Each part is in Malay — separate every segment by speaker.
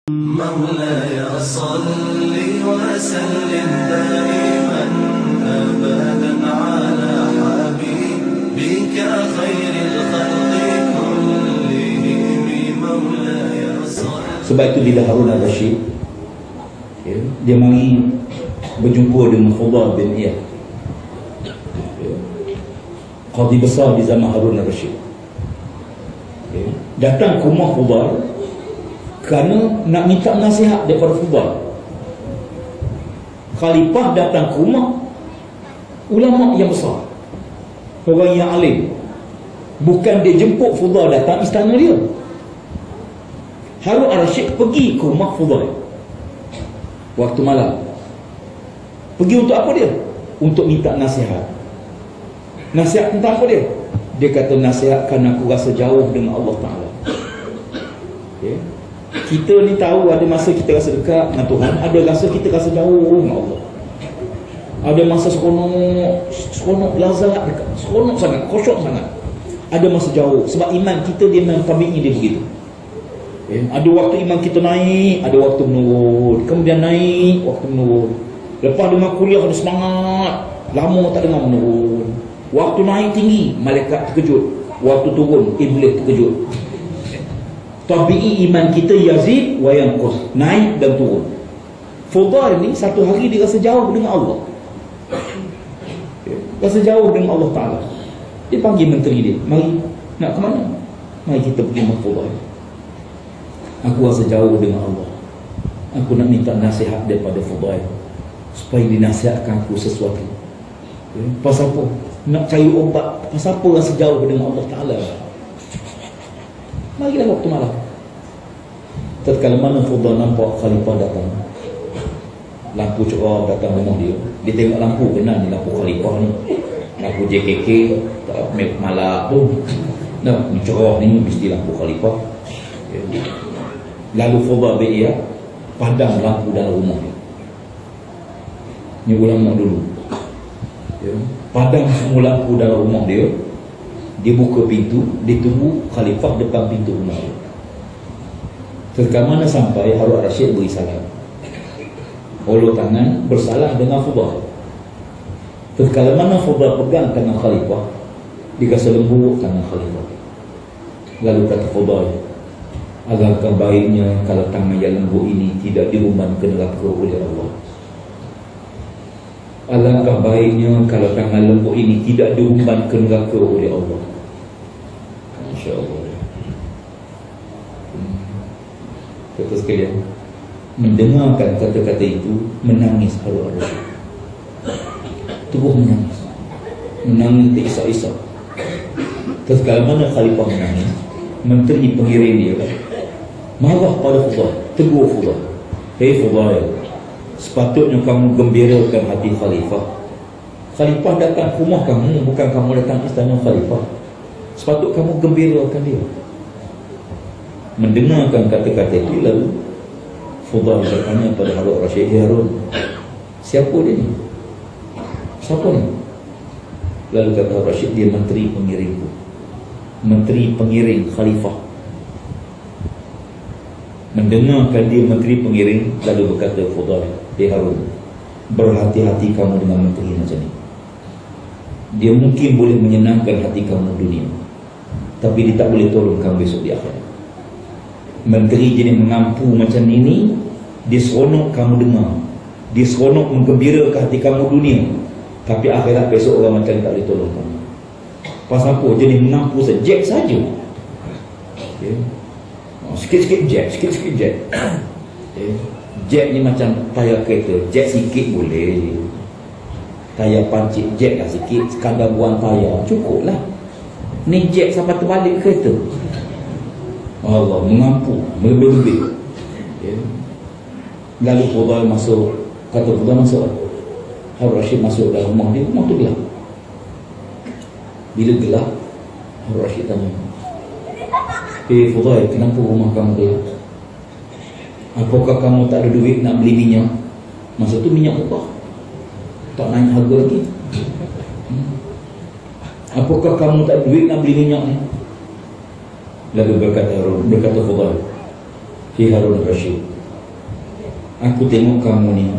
Speaker 1: مولاي صل وسلم دائما أبدا على حبيبك خير الخلق كلهم مولاي صل.
Speaker 2: Sebab itu bila Harun al-Rashid dia mari berjumpa dengan Fudhal bin Iyad, qadi besar di zaman Harun al-Rashid, datang ke rumah Fudhal kerana nak minta nasihat daripada Fudhal. Khalifah datang ke rumah ulama yang besar, orang yang alim, bukan dia jemput Fudhal datang istana dia. Harun al-Rashid pergi ke rumah Fudhal waktu malam. Pergi untuk apa dia? Untuk minta nasihat. Nasihat tentang apa dia? Dia kata, nasihatkan aku rasa jauh dengan Allah Ta'ala. Kita ni tahu ada masa kita rasa dekat dengan Tuhan, ada rasa kita rasa jauh dengan Allah. Ada masa seronok lazat dekat, seronok sangat, khusyuk sangat. Ada masa jauh, sebab iman kita dia memang tabi'i dia begitu. Ada waktu iman kita naik, ada waktu menurun, kemudian naik, waktu menurun. Lepas dengan kuliah ada semangat, lama tak dengar menurun. Waktu naik tinggi, malaikat terkejut. Waktu turun, iblis terkejut. Tabi'i iman kita yazid wa yanqus, naik dan turun. Fudhal ni satu hari dia rasa jauh dengan Allah, rasa jauh dengan Allah Ta'ala. Dia panggil menteri dia, mari, nak ke mana? Mari kita pergi ke Fudhal. Aku rasa jauh dengan Allah, aku nak minta nasihat daripada Fudhal supaya dinasihatkan aku sesuatu. Pasal apa? Nak cari obat. Pasal apa rasa jauh dengan Allah Ta'ala? Marilah waktu malam. Tatkala mana Fudhal nampak Khalifah datang, lampu cerah datang rumah dia. Dia tengok lampu, kenal ni lampu Khalifah ni, lampu JKK, tak malam tu. Nah, ni cerah ni mesti lampu Khalifah. Lalu Fudhal bin Iyad padam lampu dalam rumah dia. Ni ulama dulu, padam semua lampu dalam rumah dia. Dia buka pintu, dia tunggu Khalifah depan pintu rumah dia. Ketika mana sampai Harun al-Rashid beri salam, ulur tangan bersalam dengan Fudhal. Ketika mana Fudhal pegang tangan Khalifah, dia rasa lembut tangan Khalifah. Lalu kata Fudhal, agakah baiknya kalau tangan yang lembut ini tidak diumban ke neraka oleh Allah. Alangkah baiknya kalau tangan lembut ini tidak diumban ke neraka oleh Allah. Insya-Allah. Kata sekalian, mendengarkan kata-kata itu, menangis Harun al-Rashid. Terus menangis, menangis terisak-isak. Tatkala mana Khalifah menangis, menteri pengiring dia marah pada Fudhal, tegur Fudhal. Hei Fudhal, sepatutnya kamu gembirakan hati Khalifah. Khalifah datang ke rumah kamu, bukan kamu datang ke istana Khalifah. Sepatut kamu gembirakan dia. Mendengarkan kata-kata itu, lalu Fudhal bertanya pada Harun al-Rashid, "Ya Harun, siapa dia ni? Siapa ni?" Lalu kata Harun al-Rashid, "Dia menteri pengiringku, menteri pengiring Khalifah." Mendengarkan dia menteri pengiring, lalu berkata Fudhal, "Ya Harun, berhati-hati kamu dengan menteri macam ni. Dia mungkin boleh menyenangkan hati kamu dunia, tapi dia tak boleh tolong kamu besok di akhirat. Menteri jenis mengampu macam ini, dia seronok kamu dengar, dia seronok menggembirakan hati kamu dunia, tapi akhirat besok orang macam ni tak boleh tolong kamu. Pasal apa? Jenis mengampu sejak saja. Sikit-sikit jack, sikit-sikit jack. Jack ni macam tayar kereta, jack sikit boleh, tayar pancit jack lah sikit, sekadar buang tayar cukup lah. Ni jack sampai terbalik kereta. Allah, mengampu, melebih-lebih. Lalu Fudhal masuk, kata Fudhal masuk, Harun al-Rashid masuk dalam rumah dia. Rumah tu gelap. Bila gelap, Harun al-Rashid tanya, "Hei Fudhal, kenapa rumah kamu gelap? Apakah kamu tak ada duit nak beli minyak?" Masa tu minyak murah, tak naik harga lagi. "Apakah kamu tak ada duit nak beli minyak ni?" Lalu berkata Fudhal, "Hei Harun al-Rashid, Aku tengok kamu ni,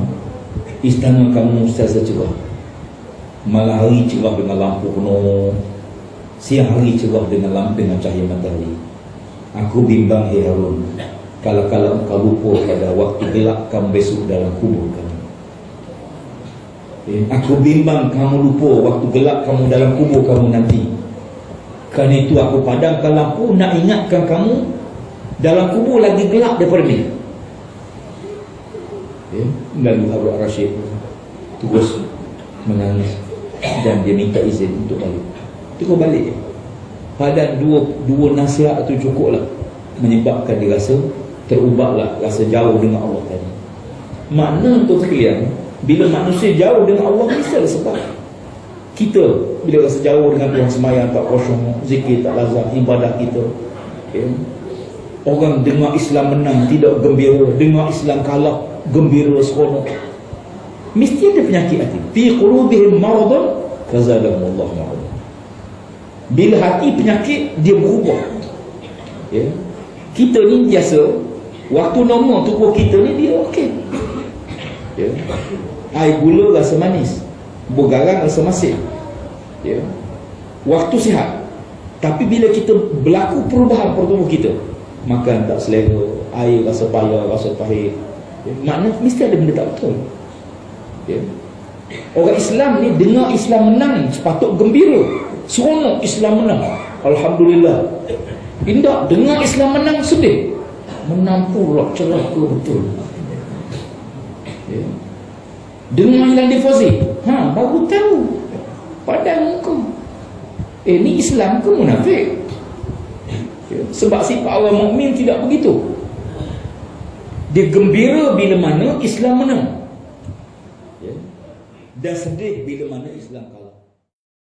Speaker 2: istana kamu sentiasa cerah. Malam hari cerah dengan lampu penuh, siang hari cerah dengan cahaya matahari. Aku bimbang, hey Harun, kalau engkau lupa pada waktu gelap kamu besok dalam kubur kamu. Aku bimbang kamu lupa waktu gelap kamu dalam kubur kamu nanti. Kerana itu aku padamkan lampu nak ingatkan kamu dalam kubur lagi gelap daripada ni. Lalu Harun Rashid terus menangis dan dia minta izin untuk balik. Terus balik. Pada dua nasihat itu cukuplah menyebabkan dia rasa terubahlah, rasa jauh dengan Allah tadi. Makna untuk sekalian, bila manusia jauh dengan Allah, mesti ada sebab. Kita bila rasa jauh dengan Tuhan, sembahyang tak kosong, zikir tak lazam, ibadah kita, orang dengar Islam menang tidak gembira, dengar Islam kalah gembira seronok. Mesti ada penyakit hati. Fi qulubihim maradun fazadahumullahu marad. Bila hati penyakit, dia berubah. Kita ni biasa waktu normal tubuh kita ni dia okey. Air gula rasa manis, bergarang rasa masin. Waktu sihat. Tapi bila kita berlaku perubahan pada tubuh kita, makan tak selera, air rasa payah, rasa pahit, maknanya mesti ada benda tak betul. Orang Islam ni dengar Islam menang sepatut gembira, seronok Islam menang, alhamdulillah. Indah dengar Islam menang sedih, menang pula celaka betul. Dengar hilang deposit, baru tahu padang kau. Ni Islam ke munafik? Sebab sifat orang mukmin tidak begitu. Dia gembira bila mana Islam menang, dan sedih bila mana Islam kalah.